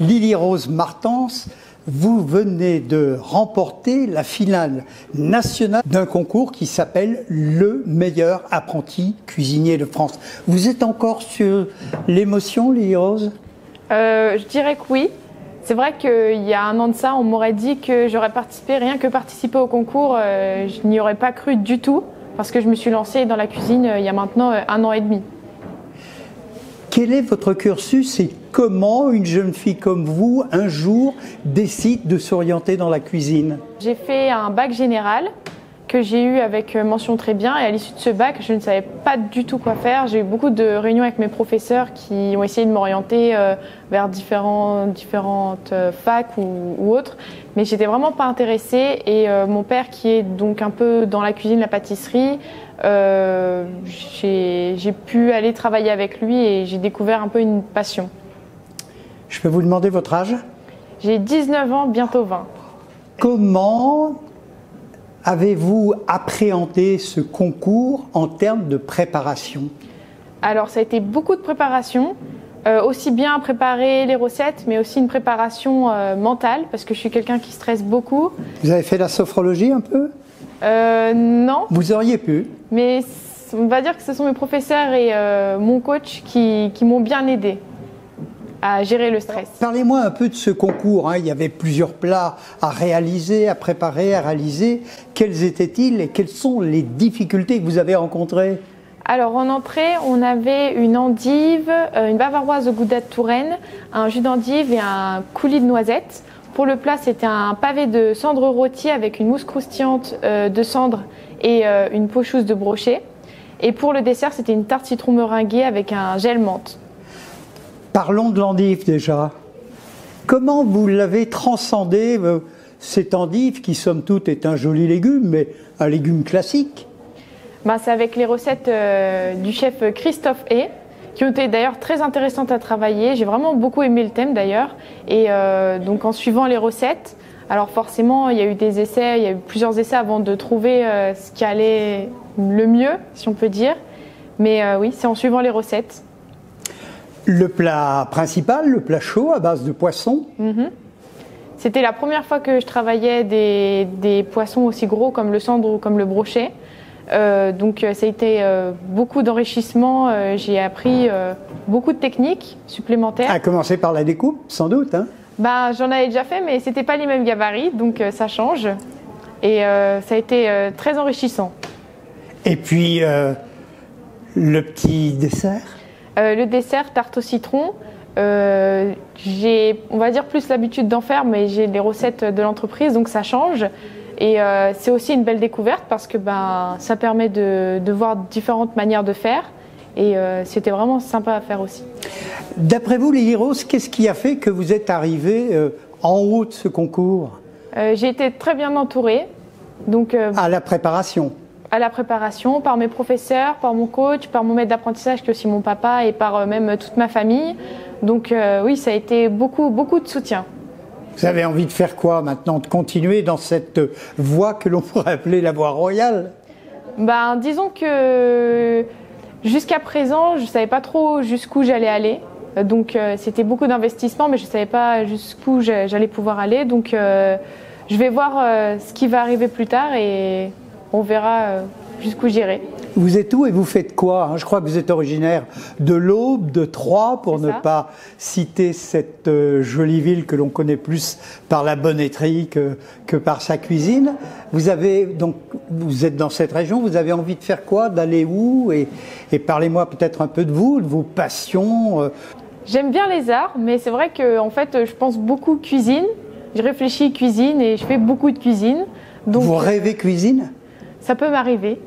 Lily-Rose Martens, vous venez de remporter la finale nationale d'un concours qui s'appelle le meilleur apprenti cuisinier de France. Vous êtes encore sur l'émotion, Lily-Rose? Je dirais que oui. C'est vrai qu'il y a un an de ça, on m'aurait dit que j'aurais participé, rien que participer au concours, je n'y aurais pas cru du tout, parce que je me suis lancée dans la cuisine il y a maintenant 1 an et demi. Quel est votre cursus et comment une jeune fille comme vous, un jour, décide de s'orienter dans la cuisine? J'ai fait un bac général que j'ai eu avec mention très bien, et à l'issue de ce bac, je ne savais pas du tout quoi faire. J'ai eu beaucoup de réunions avec mes professeurs qui ont essayé de m'orienter vers différentes facs ou autres, mais j'étais vraiment pas intéressée. Et mon père, qui est donc un peu dans la cuisine, la pâtisserie, j'ai pu aller travailler avec lui et j'ai découvert un peu une passion. Je peux vous demander votre âge? J'ai 19 ans, bientôt 20. Comment avez-vous appréhendé ce concours en termes de préparation? Alors ça a été beaucoup de préparation, aussi bien préparer les recettes, mais aussi une préparation mentale, parce que je suis quelqu'un qui stresse beaucoup. Vous avez fait la sophrologie un peu? Non. Vous auriez pu. Mais on va dire que ce sont mes professeurs et mon coach qui m'ont bien aidé à gérer le stress. Parlez-moi un peu de ce concours, hein. Il y avait plusieurs plats à réaliser, à préparer, à réaliser. Quels étaient-ils et quelles sont les difficultés que vous avez rencontrées? Alors en entrée, on avait une endive, une bavaroise au gouda de Touraine, un jus d'endive et un coulis de noisettes. Pour le plat, c'était un pavé de cendre rôtie avec une mousse croustillante de cendre et une pochousse de brochet. Et pour le dessert, c'était une tarte citron meringuée avec un gel menthe. Parlons de l'endive déjà. Comment vous l'avez transcendé, cette endive qui somme toute est un joli légume, mais un légume classique? C'est avec les recettes du chef Christophe Hay, qui ont été d'ailleurs très intéressantes à travailler. J'ai vraiment beaucoup aimé le thème d'ailleurs. Et donc en suivant les recettes, alors forcément il y a eu des essais, il y a eu plusieurs essais avant de trouver ce qui allait le mieux, si on peut dire. Mais oui, c'est en suivant les recettes. Le plat principal, le plat chaud à base de poisson. C'était la première fois que je travaillais des poissons aussi gros comme le cendre ou comme le brochet. Donc ça a été beaucoup d'enrichissement. J'ai appris beaucoup de techniques supplémentaires. À commencer par la découpe, sans doute, hein? J'en avais déjà fait, mais c'était pas les mêmes gabarits, donc ça change. Et ça a été très enrichissant. Et puis le petit dessert? Le dessert, tarte au citron. J'ai, on va dire, plus l'habitude d'en faire, mais j'ai les recettes de l'entreprise, donc ça change. Et c'est aussi une belle découverte parce que ça permet de voir différentes manières de faire. Et c'était vraiment sympa à faire aussi. D'après vous, Lily-Rose, qu'est-ce qui a fait que vous êtes arrivée en haut de ce concours? J'ai été très bien entourée. Donc, à la préparation? À la préparation, par mes professeurs, par mon coach, par mon maître d'apprentissage qui est aussi mon papa et par même toute ma famille. Donc oui, ça a été beaucoup de soutien. Vous avez envie de faire quoi maintenant? De continuer dans cette voie que l'on pourrait appeler la voie royale? Disons que jusqu'à présent, je ne savais pas trop jusqu'où j'allais aller. Donc c'était beaucoup d'investissement, mais je ne savais pas jusqu'où j'allais pouvoir aller. Donc je vais voir ce qui va arriver plus tard et on verra jusqu'où j'irai. Vous êtes où et vous faites quoi? Je crois que vous êtes originaire de l'Aube, de Troyes, pour ne pas citer cette jolie ville que l'on connaît plus par la bonneterie que par sa cuisine. Vous êtes dans cette région, vous avez envie de faire quoi? D'aller où? Et parlez-moi peut-être un peu de vous, de vos passions. J'aime bien les arts, mais c'est vrai que en fait, je pense beaucoup cuisine. Je réfléchis cuisine et je fais beaucoup de cuisine. Donc, vous rêvez cuisine? Ça peut m'arriver.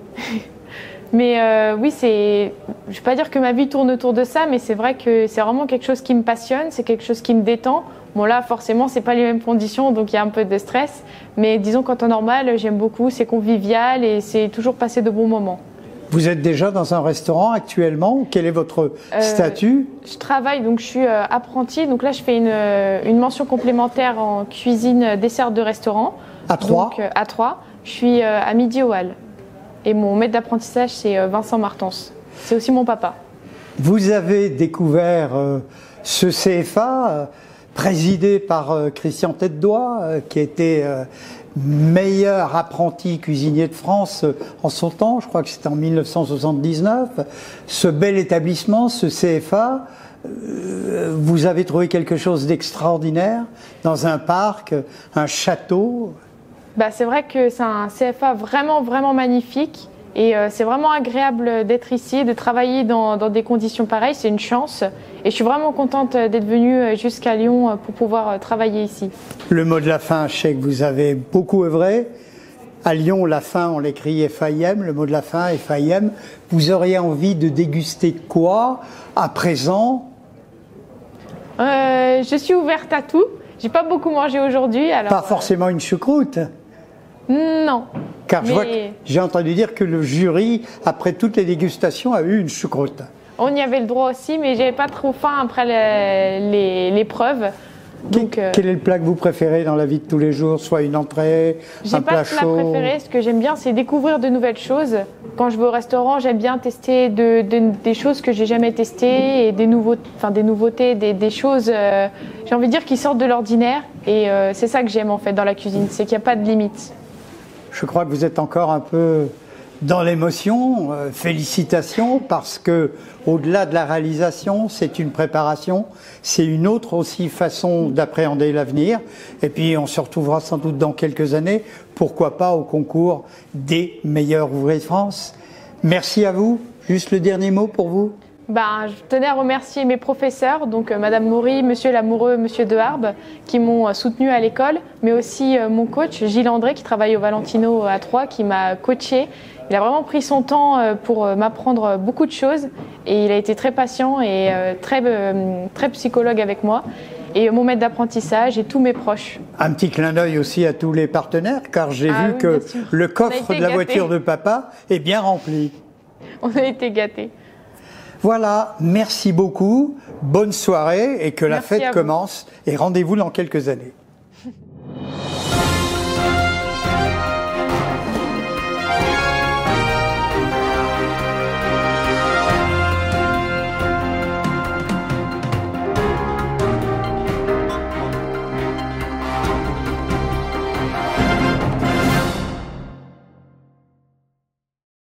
Mais oui, je ne vais pas dire que ma vie tourne autour de ça, mais c'est vrai que c'est vraiment quelque chose qui me passionne, c'est quelque chose qui me détend. Bon là, forcément, c'est pas les mêmes conditions, donc il y a un peu de stress. Mais disons qu'en temps normal, j'aime beaucoup, c'est convivial et c'est toujours passer de bons moments. Vous êtes déjà dans un restaurant actuellement? Quel est votre statut? Je travaille, donc je suis apprentie. Donc là, je fais une mention complémentaire en cuisine dessert de restaurant. À Troyes? Donc à Troyes. Je suis à Midi au Hall. Et mon maître d'apprentissage, c'est Vincent Martens. C'est aussi mon papa. Vous avez découvert ce CFA présidé par Christian Tête-Doigt, qui était meilleur apprenti cuisinier de France en son temps, je crois que c'était en 1979. Ce bel établissement, ce CFA, vous avez trouvé quelque chose d'extraordinaire dans un parc, un château. Bah, c'est vrai que c'est un CFA vraiment, vraiment magnifique. Et c'est vraiment agréable d'être ici, de travailler dans des conditions pareilles, c'est une chance. Et je suis vraiment contente d'être venue jusqu'à Lyon pour pouvoir travailler ici. Le mot de la fin, je sais que vous avez beaucoup œuvré. À Lyon, la fin, on l'écrit FAIM, le mot de la fin, FAIM. Vous auriez envie de déguster quoi à présent? Je suis ouverte à tout. J'ai pas beaucoup mangé aujourd'hui. Pas forcément une choucroute? Non. Car je vois que j'ai entendu dire que le jury, après toutes les dégustations, a eu une choucroute. On y avait le droit aussi, mais j'avais pas trop faim après l'épreuve. Quel est le plat que vous préférez dans la vie de tous les jours? Soit une entrée, un plat chaud? J'ai pas de plat préféré. Ce que j'aime bien, c'est découvrir de nouvelles choses. Quand je vais au restaurant, j'aime bien tester des choses que j'ai jamais testées et des nouveautés, des choses, j'ai envie de dire, qui sortent de l'ordinaire. Et c'est ça que j'aime en fait dans la cuisine, c'est qu'il n'y a pas de limite. Je crois que vous êtes encore un peu dans l'émotion. Félicitations, parce que au-delà de la réalisation, c'est une préparation, c'est une autre aussi façon d'appréhender l'avenir. Et puis on se retrouvera sans doute dans quelques années, pourquoi pas au concours des meilleurs ouvriers de France. Merci à vous. Juste le dernier mot pour vous. Je tenais à remercier mes professeurs, donc Madame Maury, Monsieur Lamoureux, Monsieur Deharbes, qui m'ont soutenu à l'école, mais aussi mon coach Gilles André, qui travaille au Valentino à Troyes, qui m'a coaché. Il a vraiment pris son temps pour m'apprendre beaucoup de choses et il a été très patient et très psychologue avec moi. Et mon maître d'apprentissage et tous mes proches. Un petit clin d'œil aussi à tous les partenaires, car j'ai vu que le coffre de la voiture de papa est bien rempli. On a été gâtés. Voilà, merci beaucoup, bonne soirée et que la fête commence et rendez-vous dans quelques années.